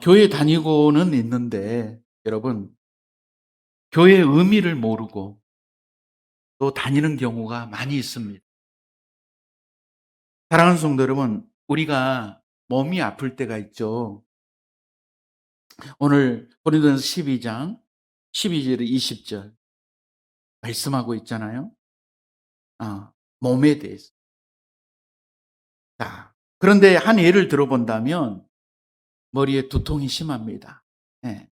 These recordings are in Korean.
교회 다니고는 있는데 여러분 교회의 의미를 모르고 또 다니는 경우가 많이 있습니다. 사랑하는 성도 여러분, 우리가 몸이 아플 때가 있죠. 오늘 고린도전서 12장 12절 20절 말씀하고 있잖아요. 몸에 대해서. 자, 그런데 한 예를 들어본다면 머리에 두통이 심합니다. 예.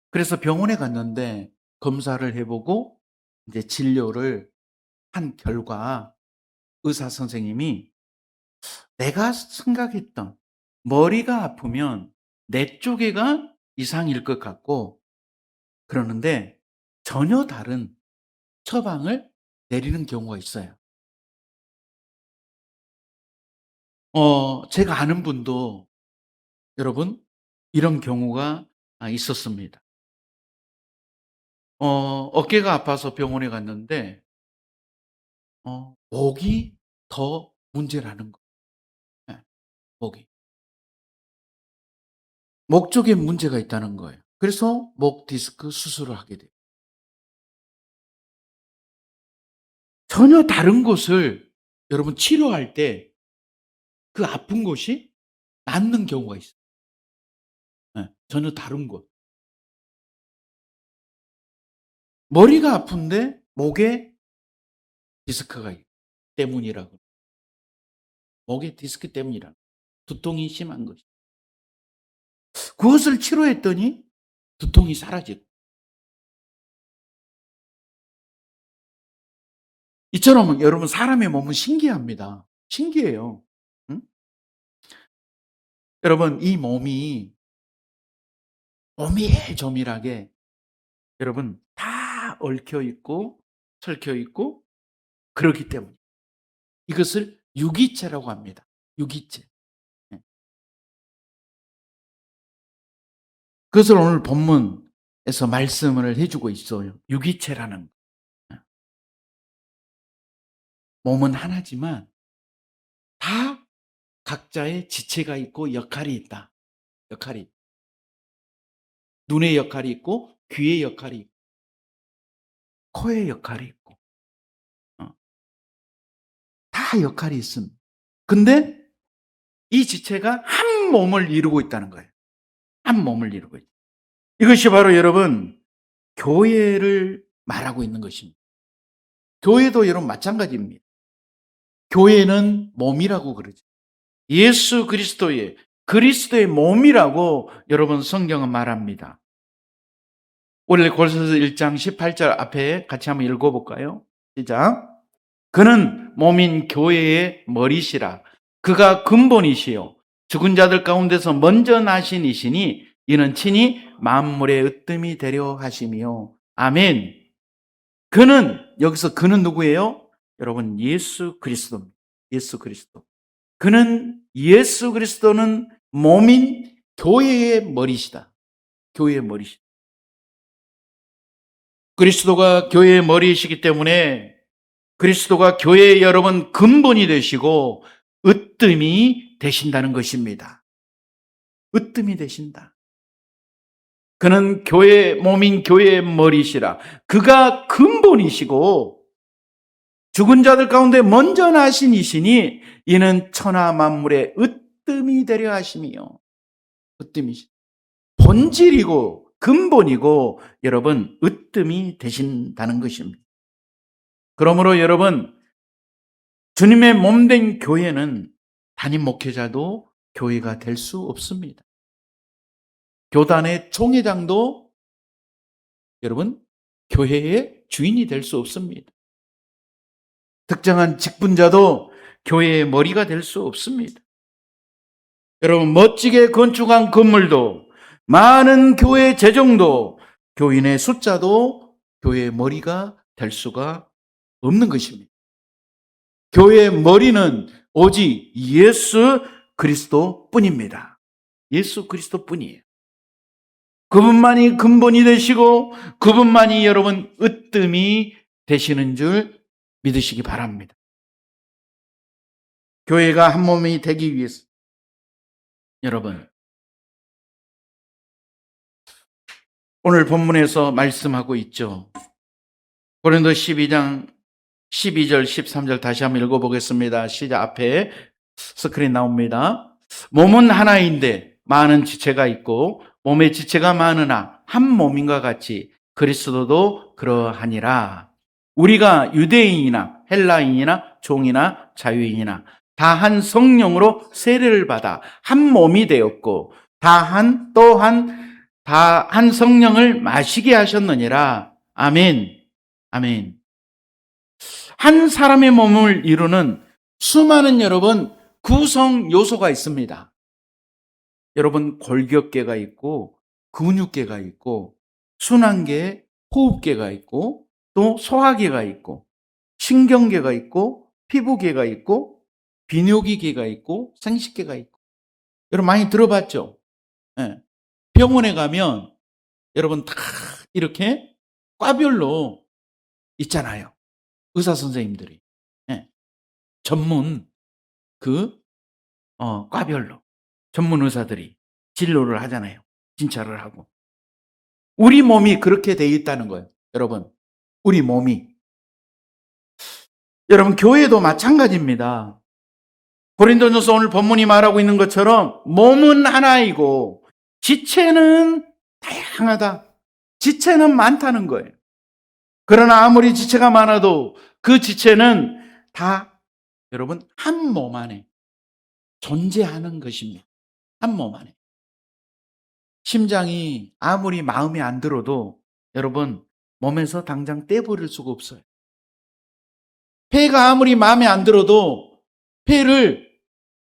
그래서 병원에 갔는데 검사를 해보고 이제 진료를 한 결과 의사 선생님이 내가 생각했던 머리가 아프면 내 쪽에가 이상일 것 같고 그러는데 전혀 다른 처방을 내리는 경우가 있어요. 제가 아는 분도 여러분 이런 경우가 있었습니다. 어깨가 아파서 병원에 갔는데 목이 더 문제라는 거예요. 예, 목이. 목 쪽에 문제가 있다는 거예요. 그래서 목 디스크 수술을 하게 돼요. 전혀 다른 곳을 여러분 치료할 때 그 아픈 곳이 낫는 경우가 있어요. 예, 전혀 다른 곳. 머리가 아픈데 목에 디스크가 때문이라고. 목에 디스크 때문이라고. 두통이 심한 것이. 그것을 치료했더니 두통이 사라지고. 이처럼 여러분 사람의 몸은 신기합니다. 신기해요. 응? 여러분 이 몸이 오밀조밀하게 여러분 다 얽혀 있고 설켜 있고 그렇기 때문에 이것을 유기체라고 합니다. 유기체. 예. 그것을 오늘 본문에서 말씀을 해주고 있어요. 유기체라는 거. 몸은 하나지만 다 각자의 지체가 있고 역할이 있다. 역할이. 눈의 역할이 있고 귀의 역할이 있고 코의 역할이 있고 다 역할이 있습니다. 근데 이 지체가 한 몸을 이루고 있다는 거예요. 한 몸을 이루고 있다. 이것이 바로 여러분 교회를 말하고 있는 것입니다. 교회도 여러분 마찬가지입니다. 교회는 몸이라고 그러죠. 예수 그리스도의 몸이라고 여러분 성경은 말합니다. 원래 골로새서 1장 18절 앞에 같이 한번 읽어볼까요? 시작. 그는 몸인 교회의 머리시라. 그가 근본이시요 죽은 자들 가운데서 먼저 나신 이시니 이는 친히 만물의 으뜸이 되려 하심이요. 아멘. 그는 여기서 그는 누구예요? 여러분 예수 그리스도입니다. 예수 그리스도. 그는 예수 그리스도는 몸인 교회의 머리시다. 교회의 머리시다. 그리스도가 교회의 머리이시기 때문에 그리스도가 교회의 여러분 근본이 되시고 으뜸이 되신다는 것입니다. 으뜸이 되신다. 그는 몸인 교회의 머리시라. 그가 근본이시고 죽은 자들 가운데 먼저 나신 이시니 이는 천하 만물의 으뜸이 되려 하심이요. 으뜸이시. 본질이고 근본이고 여러분 으뜸이 되신다는 것입니다. 그러므로 여러분 주님의 몸된 교회는 담임 목회자도 교회가 될 수 없습니다. 교단의 총회장도 여러분 교회의 주인이 될 수 없습니다. 특정한 직분자도 교회의 머리가 될 수 없습니다. 여러분 멋지게 건축한 건물도 많은 교회 재정도 교인의 숫자도 교회의 머리가 될 수가 없는 것입니다. 교회의 머리는 오직 예수 그리스도뿐입니다. 예수 그리스도뿐이에요. 그분만이 근본이 되시고 그분만이 여러분 으뜸이 되시는 줄 믿으시기 바랍니다. 교회가 한 몸이 되기 위해서 여러분 오늘 본문에서 말씀하고 있죠. 고린도 12장 12절 13절 다시 한번 읽어보겠습니다. 시작. 앞에 스크린 나옵니다. 몸은 하나인데 많은 지체가 있고 몸의 지체가 많으나 한 몸인과 같이 그리스도도 그러하니라. 우리가 유대인이나 헬라인이나 종이나 자유인이나 다 한 성령으로 세례를 받아 한 몸이 되었고 또한 다 한 성령을 마시게 하셨느니라. 아멘. 아멘. 한 사람의 몸을 이루는 수많은 여러분 구성 요소가 있습니다. 여러분 골격계가 있고 근육계가 있고 순환계, 호흡계가 있고 또 소화계가 있고 신경계가 있고 피부계가 있고 비뇨기계가 있고 생식계가 있고 여러분 많이 들어봤죠? 예. 병원에 가면 여러분 다 이렇게 과별로 있잖아요. 의사 선생님들이. 예. 전문 과별로 전문 의사들이 진료를 하잖아요. 진찰을 하고. 우리 몸이 그렇게 돼 있다는 거예요. 여러분, 우리 몸이. 여러분, 교회도 마찬가지입니다. 고린도전서 오늘 본문이 말하고 있는 것처럼 몸은 하나이고 지체는 다양하다. 지체는 많다는 거예요. 그러나 아무리 지체가 많아도 그 지체는 다 여러분 한 몸 안에 존재하는 것입니다. 한 몸 안에. 심장이 아무리 마음에 안 들어도 여러분 몸에서 당장 떼버릴 수가 없어요. 폐가 아무리 마음에 안 들어도 폐를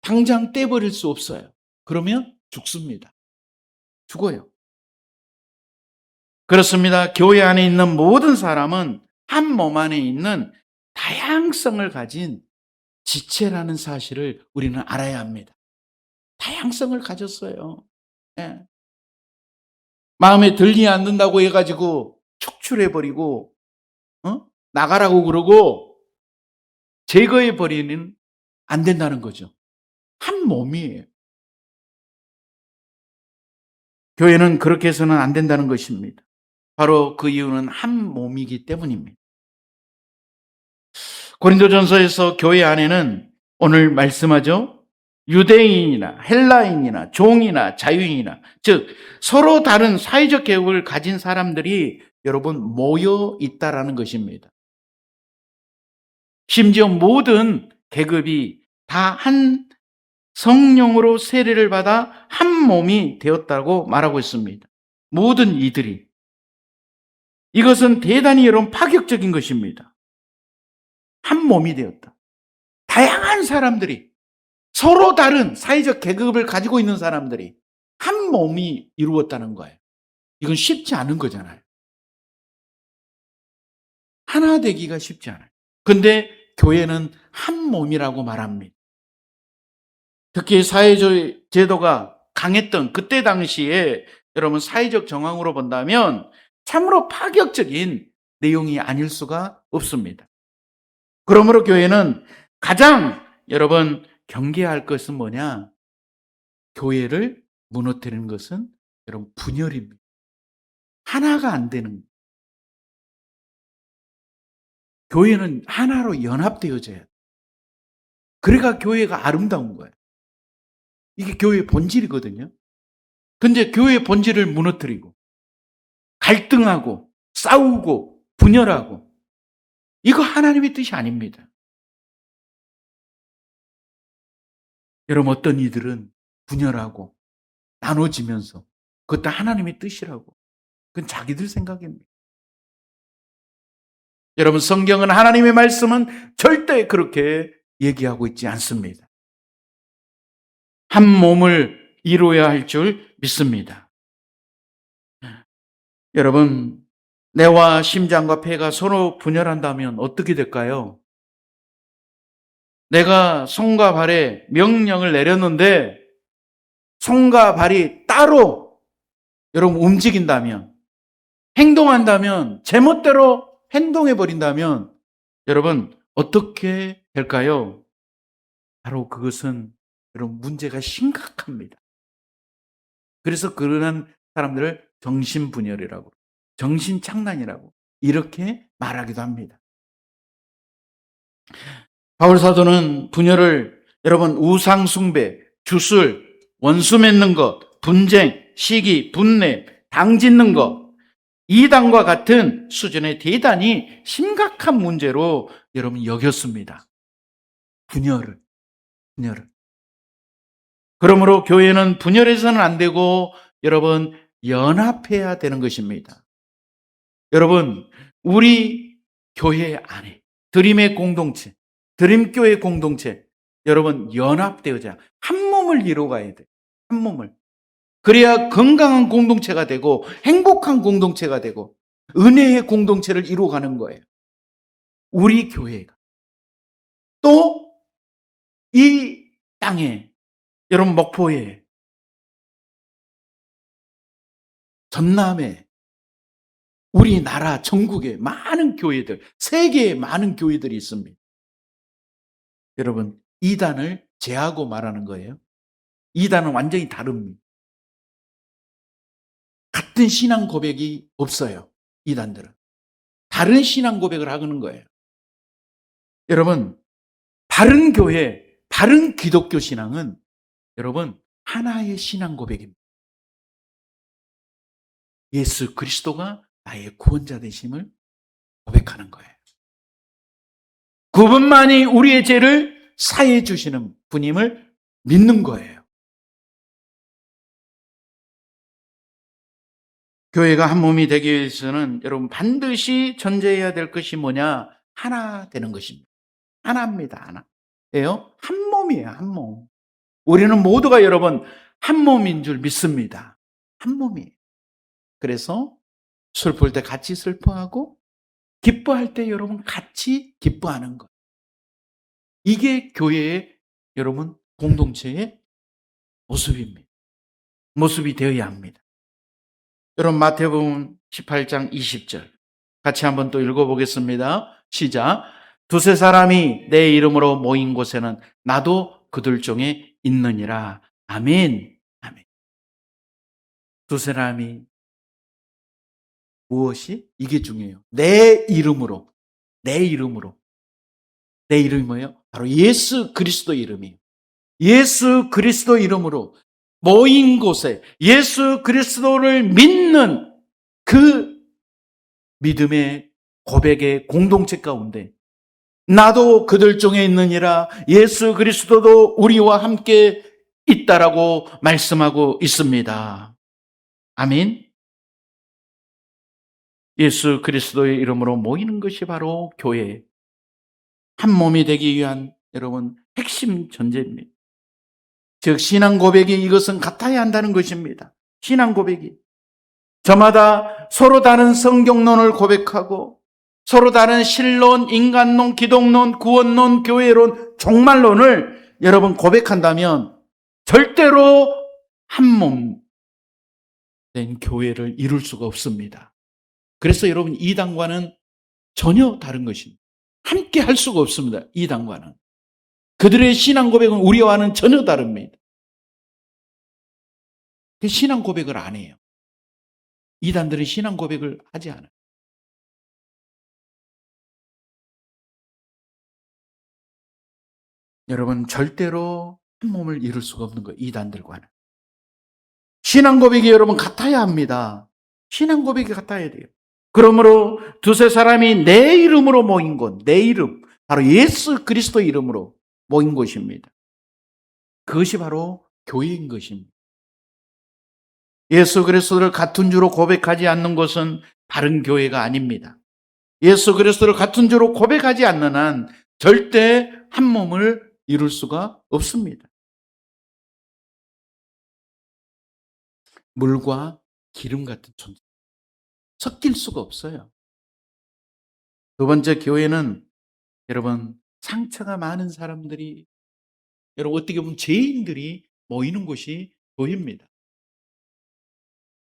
당장 떼버릴 수 없어요. 그러면 죽습니다. 죽어요. 그렇습니다. 교회 안에 있는 모든 사람은 한 몸 안에 있는 다양성을 가진 지체라는 사실을 우리는 알아야 합니다. 다양성을 가졌어요. 예. 마음에 들지 않는다고 해가지고 축출해버리고 나가라고 그러고 제거해버리는 안 된다는 거죠. 한 몸이에요. 교회는 그렇게 해서는 안 된다는 것입니다. 바로 그 이유는 한 몸이기 때문입니다. 고린도전서에서 교회 안에는 오늘 말씀하죠. 유대인이나 헬라인이나 종이나 자유인이나 즉 서로 다른 사회적 계급을 가진 사람들이 여러분 모여 있다라는 것입니다. 심지어 모든 계급이 다 한 성령으로 세례를 받아 한 몸이 되었다고 말하고 있습니다. 모든 이들이. 이것은 대단히 여러분 파격적인 것입니다. 한 몸이 되었다. 다양한 사람들이 서로 다른 사회적 계급을 가지고 있는 사람들이 한 몸이 이루었다는 거예요. 이건 쉽지 않은 거잖아요. 하나 되기가 쉽지 않아요. 근데 교회는 한 몸이라고 말합니다. 특히 사회주의 제도가 강했던 그때 당시에 여러분 사회적 정황으로 본다면 참으로 파격적인 내용이 아닐 수가 없습니다. 그러므로 교회는 가장 여러분 경계할 것은 뭐냐? 교회를 무너뜨리는 것은 여러분 분열입니다. 하나가 안 되는. 교회는 하나로 연합되어져야 돼요. 그래가 교회가 아름다운 거예요. 이게 교회의 본질이거든요. 근데 교회의 본질을 무너뜨리고 갈등하고 싸우고 분열하고 이거 하나님의 뜻이 아닙니다. 여러분 어떤 이들은 분열하고 나눠지면서 그것도 하나님의 뜻이라고. 그건 자기들 생각입니다. 여러분 성경은 하나님의 말씀은 절대 그렇게 얘기하고 있지 않습니다. 한 몸을 이루어야 할 줄 믿습니다. 여러분 뇌와 심장과 폐가 서로 분열한다면 어떻게 될까요? 내가 손과 발에 명령을 내렸는데 손과 발이 따로 여러분 움직인다면 행동한다면 제멋대로 행동해 버린다면 여러분 어떻게 될까요? 바로 그것은 여러분 문제가 심각합니다. 그래서 그러한 사람들을 정신분열이라고, 정신착란이라고 이렇게 말하기도 합니다. 바울사도는 분열을 여러분 우상숭배, 주술, 원수 맺는 것, 분쟁, 시기, 분내, 당 짓는 것, 이단과 같은 수준의 대단히 심각한 문제로 여러분 여겼습니다. 분열을. 그러므로 교회는 분열해서는 안 되고 여러분 연합해야 되는 것입니다. 여러분 우리 교회 안에 드림의 공동체, 드림교회 공동체 여러분 연합되어야 한 몸을 이루어가야 돼요. 한 몸을. 그래야 건강한 공동체가 되고 행복한 공동체가 되고 은혜의 공동체를 이루어가는 거예요. 우리 교회가. 또 이 땅에 여러분 목포에 전남에 우리나라 전국에 많은 교회들, 세계에 많은 교회들이 있습니다. 여러분 이단을 제하고 말하는 거예요. 이단은 완전히 다릅니다. 같은 신앙 고백이 없어요. 이단들은. 다른 신앙 고백을 하는 거예요. 여러분 바른 교회, 바른 기독교 신앙은 여러분 하나의 신앙 고백입니다. 예수 그리스도가 나의 구원자 되심을 고백하는 거예요. 그분만이 우리의 죄를 사해 주시는 분임을 믿는 거예요. 교회가 한 몸이 되기 위해서는 여러분 반드시 전제해야 될 것이 뭐냐? 하나 되는 것입니다. 하나입니다. 하나. 예요? 한 몸이에요. 한 몸. 우리는 모두가 여러분 한 몸인 줄 믿습니다. 한 몸이에요. 그래서 슬플 때 같이 슬퍼하고 기뻐할 때 여러분 같이 기뻐하는 것. 이게 교회의 여러분 공동체의 모습입니다. 모습이 되어야 합니다. 여러분 마태복음 18장 20절 같이 한번 또 읽어보겠습니다. 시작. 두세 사람이 내 이름으로 모인 곳에는 나도 그들 중에 있느니라. 아멘. 아멘. 두세 사람이 무엇이? 이게 중요해요. 내 이름으로. 내 이름으로. 내 이름이 뭐예요? 바로 예수 그리스도 이름이에요. 예수 그리스도 이름으로 모인 곳에 예수 그리스도를 믿는 그 믿음의 고백의 공동체 가운데 나도 그들 중에 있느니라. 예수 그리스도도 우리와 함께 있다라고 말씀하고 있습니다. 아멘. 예수 그리스도의 이름으로 모이는 것이 바로 교회 한 몸이 되기 위한 여러분 핵심 전제입니다. 즉 신앙 고백이 이것은 같아야 한다는 것입니다. 신앙 고백이 저마다 서로 다른 성경론을 고백하고 서로 다른 신론, 인간론, 기독론, 구원론, 교회론, 종말론을 여러분 고백한다면 절대로 한 몸 된 교회를 이룰 수가 없습니다. 그래서 여러분 이단과는 전혀 다른 것입니다. 함께 할 수가 없습니다. 이단과는. 그들의 신앙 고백은 우리와는 전혀 다릅니다. 신앙 고백을 안 해요. 이단들은 신앙 고백을 하지 않아요. 여러분 절대로 한 몸을 이룰 수가 없는 거예요. 이단들과는. 신앙 고백이 여러분 같아야 합니다. 신앙 고백이 같아야 돼요. 그러므로 두세 사람이 내 이름으로 모인 곳, 내 이름, 바로 예수 그리스도 이름으로 모인 곳입니다. 그것이 바로 교회인 것입니다. 예수 그리스도를 같은 주로 고백하지 않는 것은 바른 교회가 아닙니다. 예수 그리스도를 같은 주로 고백하지 않는 한 절대 한 몸을 이룰 수가 없습니다. 물과 기름 같은 존재. 섞일 수가 없어요. 두 번째, 교회는 여러분 상처가 많은 사람들이 여러분 어떻게 보면 죄인들이 모이는 곳이 교회입니다.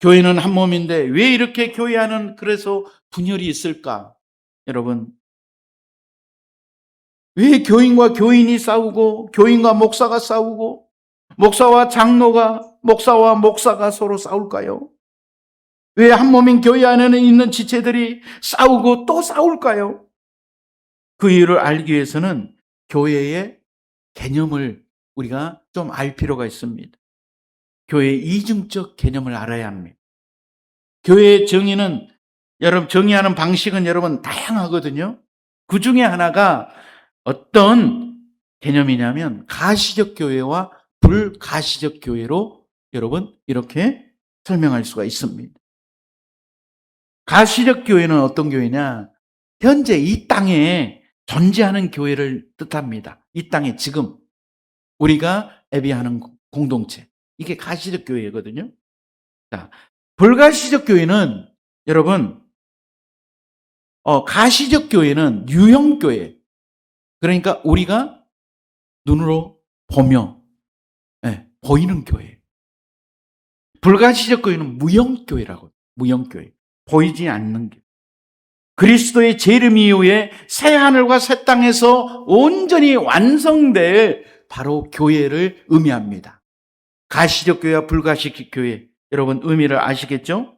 교회는 한 몸인데 왜 이렇게 교회 안은 그래서 분열이 있을까? 여러분 왜 교인과 교인이 싸우고 교인과 목사가 싸우고 목사와 장로가 목사와 목사가 서로 싸울까요? 왜 한 몸인 교회 안에는 있는 지체들이 싸우고 또 싸울까요? 그 이유를 알기 위해서는 교회의 개념을 우리가 좀 알 필요가 있습니다. 교회의 이중적 개념을 알아야 합니다. 교회의 정의는 여러분 정의하는 방식은 여러분 다양하거든요. 그 중에 하나가 어떤 개념이냐면 가시적 교회와 불가시적 교회로 여러분 이렇게 설명할 수가 있습니다. 가시적 교회는 어떤 교회냐? 현재 이 땅에 존재하는 교회를 뜻합니다. 이 땅에 지금 우리가 예배하는 공동체. 이게 가시적 교회거든요. 자, 불가시적 교회는 여러분 가시적 교회는 유형 교회. 그러니까 우리가 눈으로 보며 보이는 교회. 불가시적 교회는 무형 교회라고. 무형 교회. 보이지 않는 교회. 그리스도의 재림 이후에 새 하늘과 새 땅에서 온전히 완성될 바로 교회를 의미합니다. 가시적 교회와 불가시적 교회, 여러분 의미를 아시겠죠?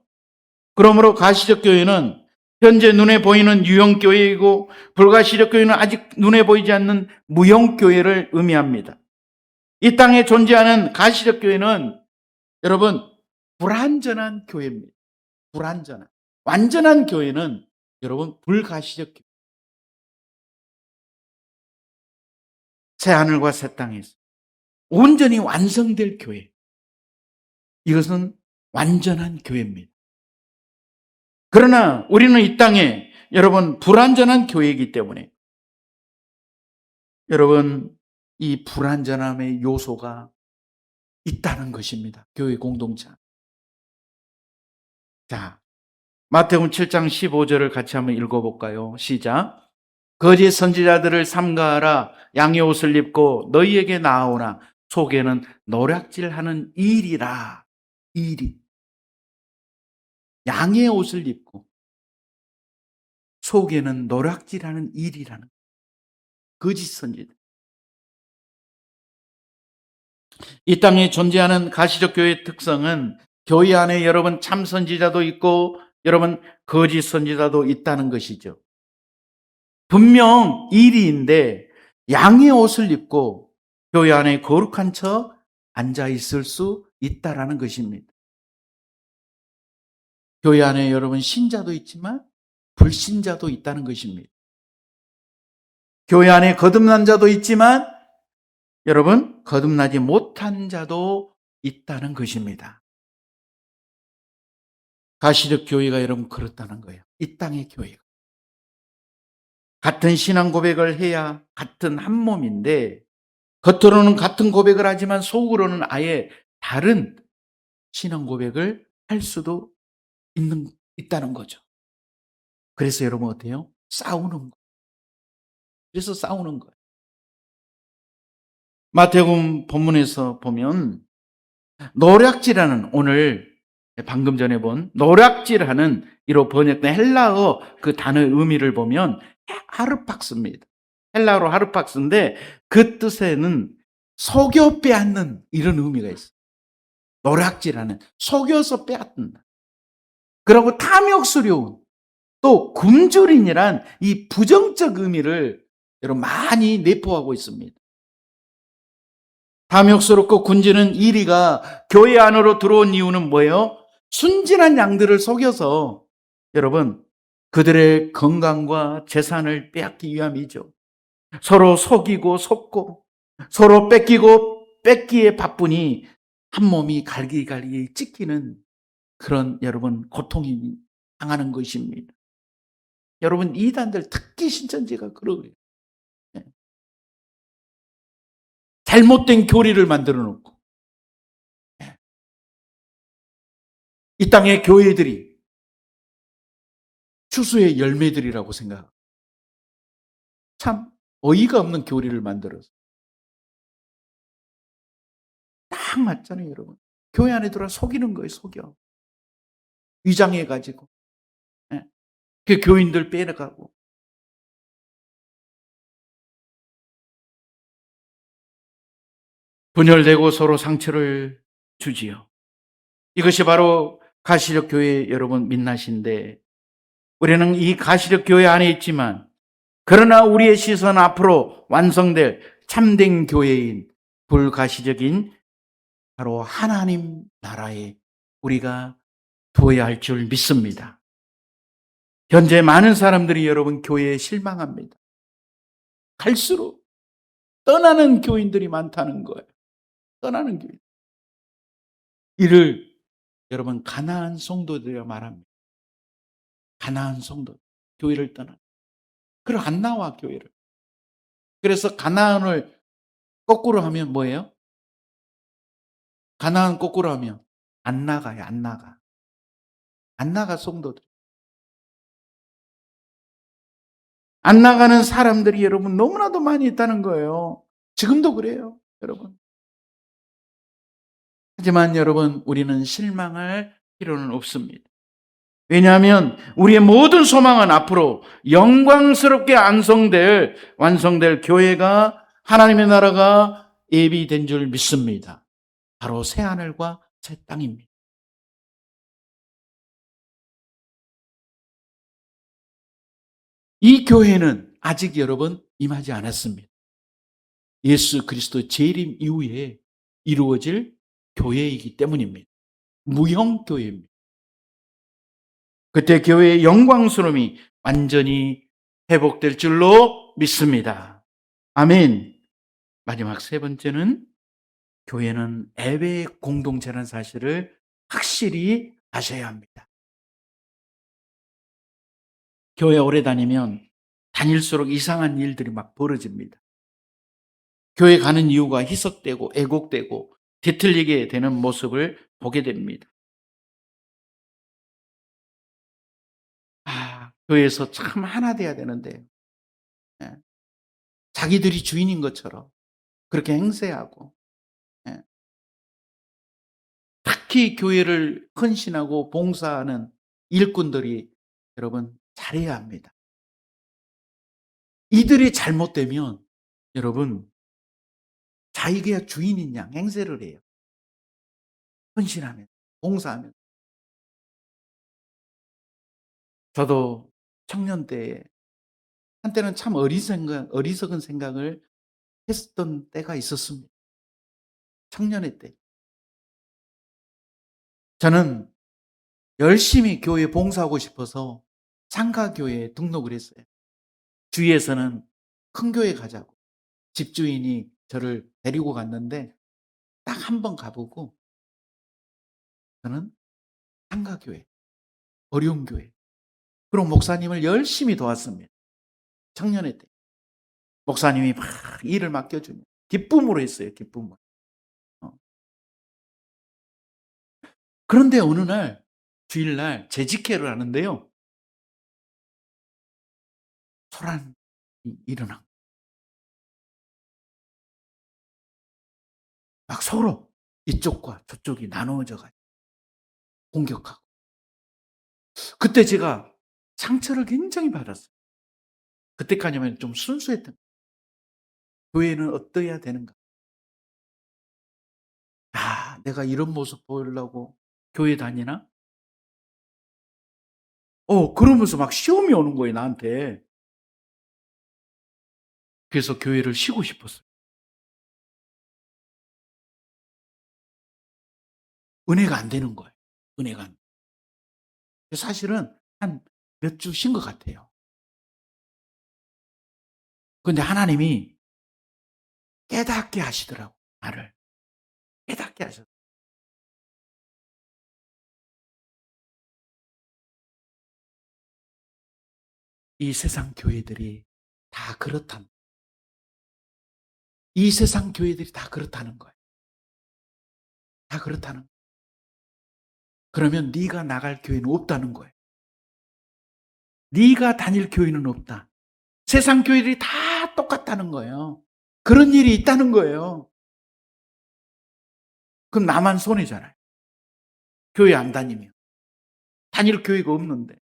그러므로 가시적 교회는 현재 눈에 보이는 유형 교회이고 불가시적 교회는 아직 눈에 보이지 않는 무형 교회를 의미합니다. 이 땅에 존재하는 가시적 교회는 여러분 불완전한 교회입니다. 불완전한. 완전한 교회는 여러분 불가시적 교회. 새 하늘과 새 땅에서 온전히 완성될 교회. 이것은 완전한 교회입니다. 그러나 우리는 이 땅에 여러분 불완전한 교회이기 때문에 여러분 이 불완전함의 요소가 있다는 것입니다. 교회 공동체. 자, 마태복음 7장 15절을 같이 한번 읽어볼까요? 시작. 거짓 선지자들을 삼가하라. 양의 옷을 입고 너희에게 나아오나 속에는 노략질하는 일이라. 일이. 양의 옷을 입고 속에는 노략질하는 일이라는 거짓 선지자. 이 땅에 존재하는 가시적 교회의 특성은 교회 안에 여러분 참 선지자도 있고 여러분 거짓 선지자도 있다는 것이죠. 분명 일이인데 양의 옷을 입고 교회 안에 거룩한 척 앉아 있을 수 있다라는 것입니다. 교회 안에 여러분 신자도 있지만 불신자도 있다는 것입니다. 교회 안에 거듭난 자도 있지만 여러분 거듭나지 못한 자도 있다는 것입니다. 가시적 교회가 여러분 그렇다는 거예요. 이 땅의 교회가. 같은 신앙 고백을 해야 같은 한 몸인데 겉으로는 같은 고백을 하지만 속으로는 아예 다른 신앙 고백을 할 수도 있다는 거죠. 그래서 여러분 어때요? 싸우는 거예요. 그래서 싸우는 거예요. 마태복음 본문에서 보면 노략질하는 오늘 방금 전에 본 노략질하는 이로 번역된 헬라어 그 단어의 의미를 보면 하르팍스입니다. 헬라어로 하르팍스인데 그 뜻에는 속여 빼앗는 이런 의미가 있어요. 노략질하는 속여서 빼앗는다. 그리고 탐욕스러운 또 굶주린이란 이 부정적 의미를 여러분 많이 내포하고 있습니다. 탐욕스럽고 굶주리는 이리가 교회 안으로 들어온 이유는 뭐예요? 순진한 양들을 속여서 여러분 그들의 건강과 재산을 빼앗기 위함이죠. 서로 속이고 속고 서로 뺏기고 뺏기에 바쁘니 한 몸이 갈기갈기 찢기는 그런 여러분 고통이 당하는 것입니다. 여러분 이단들 특히 신천지가 그러고요. 잘못된 교리를 만들어 놓고 이 땅의 교회들이 추수의 열매들이라고 생각하고 참 어이가 없는 교리를 만들어서 딱 맞잖아요, 여러분. 교회 안에 들어와 속이는 거예요, 속여. 위장해가지고. 그 교인들 빼내가고. 분열되고 서로 상처를 주지요. 이것이 바로 가시적 교회 여러분 민낯인데 우리는 이 가시적 교회 안에 있지만 그러나 우리의 시선 앞으로 완성될 참된 교회인 불가시적인 바로 하나님 나라에 우리가 두어야 할 줄 믿습니다. 현재 많은 사람들이 여러분 교회에 실망합니다. 갈수록 떠나는 교인들이 많다는 거예요. 떠나는 교인. 이를 여러분 가나안 성도들이라 말합니다. 가나안 성도. 교회를 떠나. 그래 안 나와 교회를. 그래서 가나안을 거꾸로 하면 뭐예요? 가나안 거꾸로 하면 안 나가요. 안 나가. 안 나가 성도들. 안 나가는 사람들이 여러분 너무나도 많이 있다는 거예요. 지금도 그래요. 여러분. 하지만 여러분 우리는 실망할 필요는 없습니다. 왜냐하면 우리의 모든 소망은 앞으로 영광스럽게 완성될 교회가 하나님의 나라가 예비된 줄 믿습니다. 바로 새하늘과 새 땅입니다. 이 교회는 아직 여러분 임하지 않았습니다. 예수 그리스도 재림 이후에 이루어질 교회이기 때문입니다. 무형교회입니다. 그때 교회의 영광스러움이 완전히 회복될 줄로 믿습니다. 아멘. 마지막 세 번째는 교회는 예배 공동체라는 사실을 확실히 아셔야 합니다. 교회 오래 다니면 다닐수록 이상한 일들이 막 벌어집니다. 교회 가는 이유가 희석되고 애곡되고 뒤틀리게 되는 모습을 보게 됩니다. 교회에서 참 하나 돼야 되는데 자기들이 주인인 것처럼 그렇게 행세하고 특히 교회를 헌신하고 봉사하는 일꾼들이 여러분 잘해야 합니다. 이들이 잘못되면 여러분 자기가 주인인 양 행세를 해요. 헌신하면 봉사하면. 저도 청년 때 한때는 참 어리석은 생각을 했었던 때가 있었습니다. 청년의 때. 저는 열심히 교회에 봉사하고 싶어서 상가교회에 등록을 했어요. 주위에서는 큰 교회 가자고. 집주인이 저를 데리고 갔는데 딱 한 번 가보고 저는 상가교회, 어려운 교회. 그리고 목사님을 열심히 도왔습니다. 청년의 때. 목사님이 막 일을 맡겨주면 기쁨으로 했어요. 기쁨으로. 그런데 어느 날 주일날 재직회를 하는데요. 소란이 일어나. 막 서로 이쪽과 저쪽이 나누어져 가지고 공격하고. 그때 제가 상처를 굉장히 받았어요. 그때까지만 좀 순수했던 교회는 어떠해야 되는가? 내가 이런 모습 보이려고 교회 다니나? 그러면서 막 시험이 오는 거예요, 나한테. 그래서 교회를 쉬고 싶었어요. 은혜가 안 되는 거예요. 은혜가 안 돼. 사실은 한 몇 주 쉰 것 같아요. 근데 하나님이 깨닫게 하시더라고, 나를. 깨닫게 하셨어요. 이 세상 교회들이 다 그렇다는, 이 세상 교회들이 다 그렇다는 거예요. 다 그렇다는 거예요. 그러면 네가 나갈 교회는 없다는 거예요. 네가 다닐 교회는 없다. 세상 교회들이 다 똑같다는 거예요. 그런 일이 있다는 거예요. 그럼 나만 손해잖아요. 교회 안 다니면. 다닐 교회가 없는데.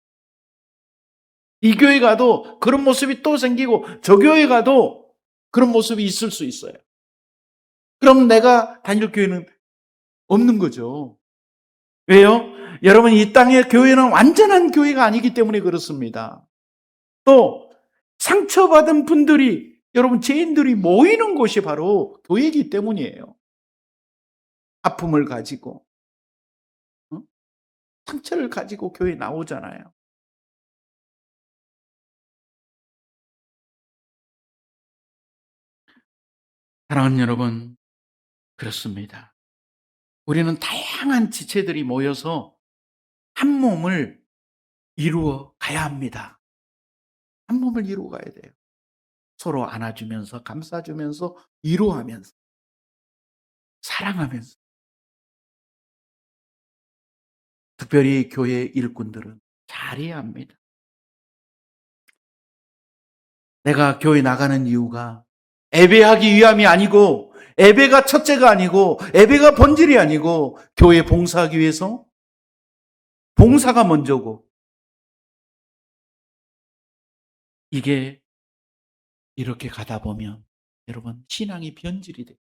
이 교회 가도 그런 모습이 또 생기고 저 교회 가도 그런 모습이 있을 수 있어요. 그럼 내가 다닐 교회는 없는 거죠. 왜요? 여러분, 이 땅의 교회는 완전한 교회가 아니기 때문에 그렇습니다. 또 상처받은 분들이, 여러분, 죄인들이 모이는 곳이 바로 교회이기 때문이에요. 아픔을 가지고, 상처를 가지고 교회에 나오잖아요. 사랑하는 여러분, 그렇습니다. 우리는 다양한 지체들이 모여서 한 몸을 이루어 가야 합니다. 한 몸을 이루어 가야 돼요. 서로 안아주면서, 감싸주면서, 위로하면서, 사랑하면서. 특별히 교회 일꾼들은 잘해야 합니다. 내가 교회 나가는 이유가 예배하기 위함이 아니고, 예배가 첫째가 아니고, 예배가 본질이 아니고, 교회 봉사하기 위해서 봉사가 먼저고, 이게 이렇게 가다 보면 여러분, 신앙이 변질이 돼요.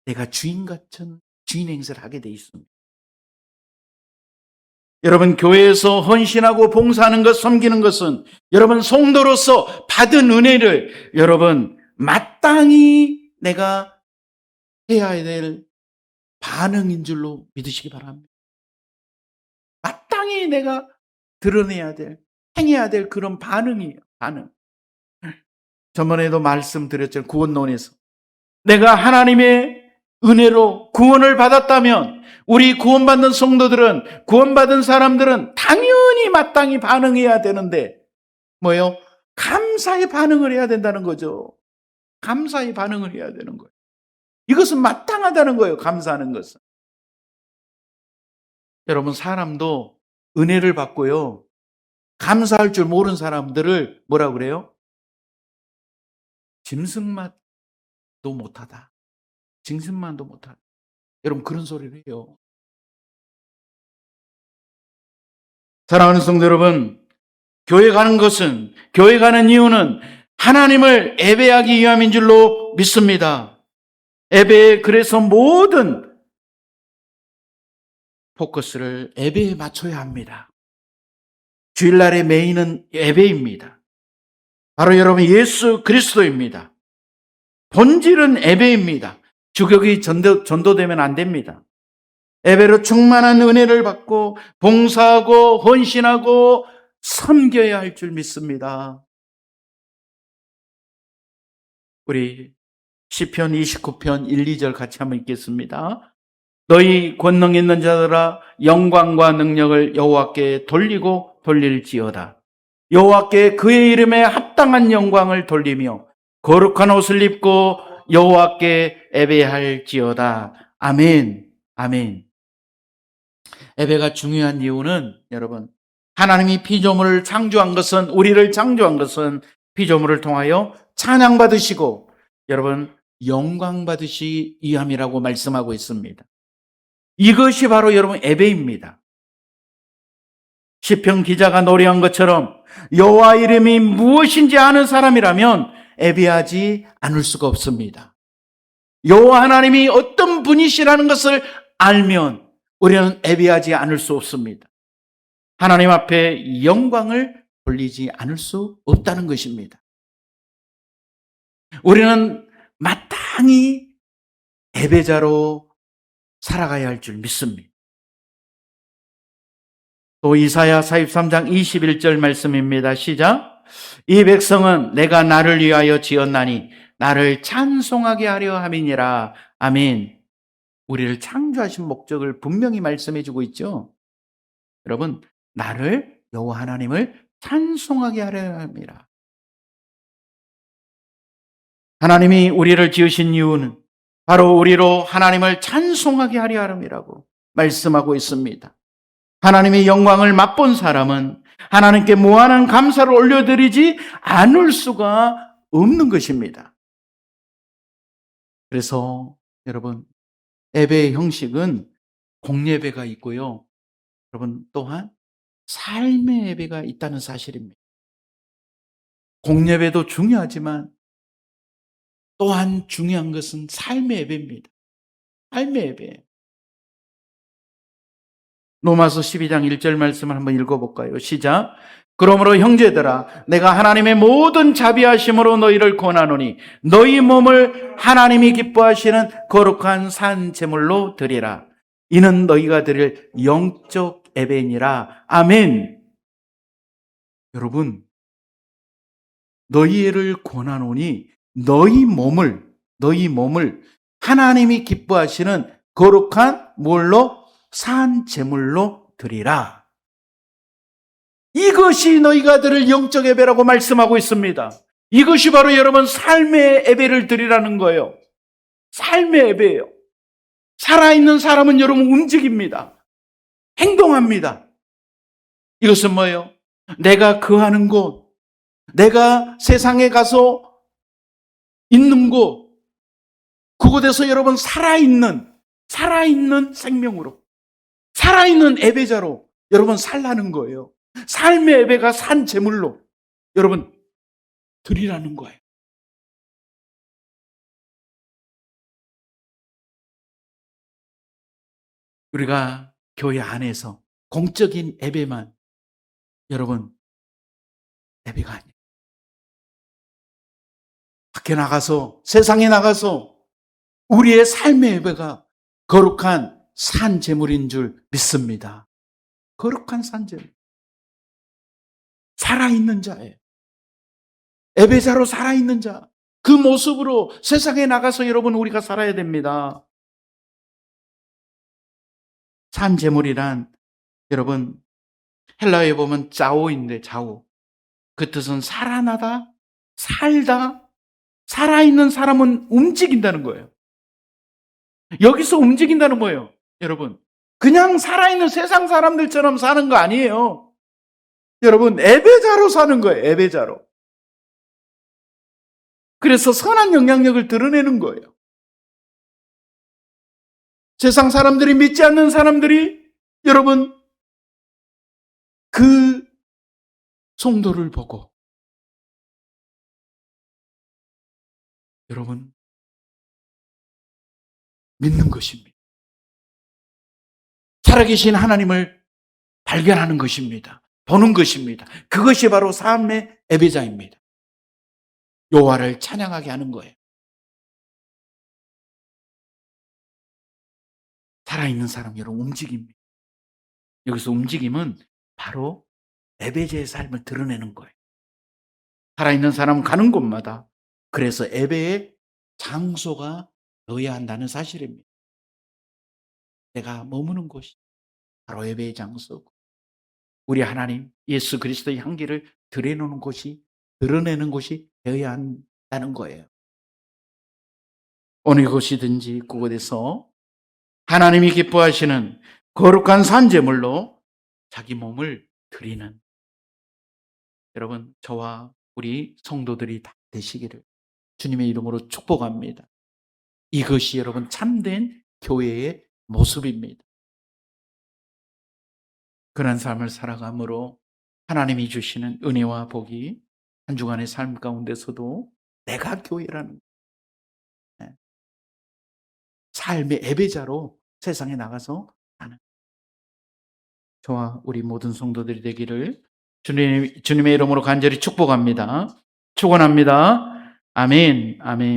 내가 주인 같은 주인 행세를 하게 돼 있습니다. 여러분, 교회에서 헌신하고 봉사하는 것, 섬기는 것은 여러분 성도로서 받은 은혜를 여러분 마땅히 내가 해야 될 반응인 줄로 믿으시기 바랍니다. 마땅히 내가 드러내야 될, 행해야 될 그런 반응이에요. 반응. 저번에도 말씀드렸죠. 구원론에서. 내가 하나님의 은혜로 구원을 받았다면 우리 구원받는 성도들은, 구원받은 사람들은 당연히 마땅히 반응해야 되는데 뭐예요? 감사의 반응을 해야 된다는 거죠. 감사의 반응을 해야 되는 거예요. 이것은 마땅하다는 거예요. 감사하는 것은. 여러분, 사람도 은혜를 받고요, 감사할 줄 모르는 사람들을 뭐라 그래요? 짐승만도 못하다. 짐승만도 못하다. 여러분, 그런 소리를 해요. 사랑하는 성도 여러분, 교회 가는 것은, 교회 가는 이유는 하나님을 예배하기 위함인 줄로 믿습니다. 예배에 그래서 모든 포커스를 예배에 맞춰야 합니다. 주일날의 메인은 예배입니다. 바로 여러분 예수 그리스도입니다. 본질은 예배입니다. 주격이 전도되면 안 됩니다. 예배로 충만한 은혜를 받고 봉사하고 헌신하고 섬겨야 할 줄 믿습니다. 우리 시편 29편 1, 2절 같이 한번 읽겠습니다. 너희 권능 있는 자들아 영광과 능력을 여호와께 돌리고 돌릴지어다. 여호와께 그의 이름에 합당한 영광을 돌리며 거룩한 옷을 입고 여호와께 예배할지어다. 아멘. 아멘. 예배가 중요한 이유는 여러분, 하나님이 피조물을 창조한 것은, 우리를 창조한 것은 피조물을 통하여 찬양받으시고 여러분 영광받으시 위함이라고 말씀하고 있습니다. 이것이 바로 여러분 예배입니다. 시편 기자가 노래한 것처럼 여호와 이름이 무엇인지 아는 사람이라면 예배하지 않을 수가 없습니다. 여호와 하나님이 어떤 분이시라는 것을 알면 우리는 예배하지 않을 수 없습니다. 하나님 앞에 영광을 돌리지 않을 수 없다는 것입니다. 우리는 마땅히 예배자로 살아가야 할 줄 믿습니다. 또 이사야 43장 21절 말씀입니다. 시작. 이 백성은 내가 나를 위하여 지었나니 나를 찬송하게 하려 함이니라. 아멘. 우리를 창조하신 목적을 분명히 말씀해 주고 있죠. 여러분, 나를, 여호와 하나님을 찬송하게 하려 합니다. 하나님이 우리를 지으신 이유는 바로 우리로 하나님을 찬송하게 하려 함이라고 말씀하고 있습니다. 하나님의 영광을 맛본 사람은 하나님께 무한한 감사를 올려드리지 않을 수가 없는 것입니다. 그래서 여러분, 예배의 형식은 공예배가 있고요, 여러분 또한 삶의 예배가 있다는 사실입니다. 공예배도 중요하지만 또한 중요한 것은 삶의 예배입니다. 삶의 예배. 로마서 12장 1절 말씀을 한번 읽어볼까요? 시작. 그러므로 형제들아 내가 하나님의 모든 자비하심으로 너희를 권하노니 너희 몸을 하나님이 기뻐하시는 거룩한 산 제물로 드리라. 이는 너희가 드릴 영적 예배니라. 아멘. 여러분, 너희를 권하노니 너희 몸을 하나님이 기뻐하시는 거룩한 뭘로? 산 제물로 드리라. 이것이 너희가 드릴 영적 예배라고 말씀하고 있습니다. 이것이 바로 여러분 삶의 예배를 드리라는 거예요. 삶의 예배예요. 살아있는 사람은 여러분 움직입니다. 행동합니다. 이것은 뭐예요? 내가 거하는 곳, 내가 세상에 가서 있는 곳, 그곳에서 여러분 살아있는 생명으로, 살아있는 예배자로 여러분 살라는 거예요. 삶의 예배가 산 제물로 여러분 드리라는 거예요. 우리가 교회 안에서 공적인 예배만 여러분 예배가 아니에요. 밖에 나가서 세상에 나가서 우리의 삶의 예배가 거룩한 산 제물인 줄 믿습니다. 거룩한 산 제물. 살아있는 자예요. 예배자로 살아있는 자. 그 모습으로 세상에 나가서 여러분 우리가 살아야 됩니다. 산 제물이란 여러분 헬라어에 보면 자오인데 자오. 그 뜻은 살아나다, 살다, 살아있는 사람은 움직인다는 거예요. 여기서 움직인다는 거예요. 여러분 그냥 살아있는 세상 사람들처럼 사는 거 아니에요. 여러분 예배자로 사는 거예요. 예배자로. 그래서 선한 영향력을 드러내는 거예요. 세상 사람들이 믿지 않는 사람들이 여러분 그 성도를 보고 여러분 믿는 것입니다. 살아계신 하나님을 발견하는 것입니다. 보는 것입니다. 그것이 바로 삶의 예배자입니다. 여호와를 찬양하게 하는 거예요. 살아있는 사람 여러분 움직입니다. 여기서 움직임은 바로 예배자의 삶을 드러내는 거예요. 살아있는 사람은 가는 곳마다 그래서 예배의 장소가 되어야 한다는 사실입니다. 내가 머무는 곳이 바로 예배의 장소고 우리 하나님 예수 그리스도의 향기를 드러내는 곳이 되어야 한다는 거예요. 어느 곳이든지 그곳에서 하나님이 기뻐하시는 거룩한 산제물로 자기 몸을 드리는 여러분 저와 우리 성도들이 다 되시기를 주님의 이름으로 축복합니다. 이것이 여러분 참된 교회의 모습입니다. 그런 삶을 살아감으로 하나님이 주시는 은혜와 복이 한 주간의 삶 가운데서도 내가 교회라는 삶의 예배자로 세상에 나가서 사는 저와 우리 모든 성도들이 되기를 주님의 이름으로 간절히 축복합니다. 축원합니다. 아멘. 아멘.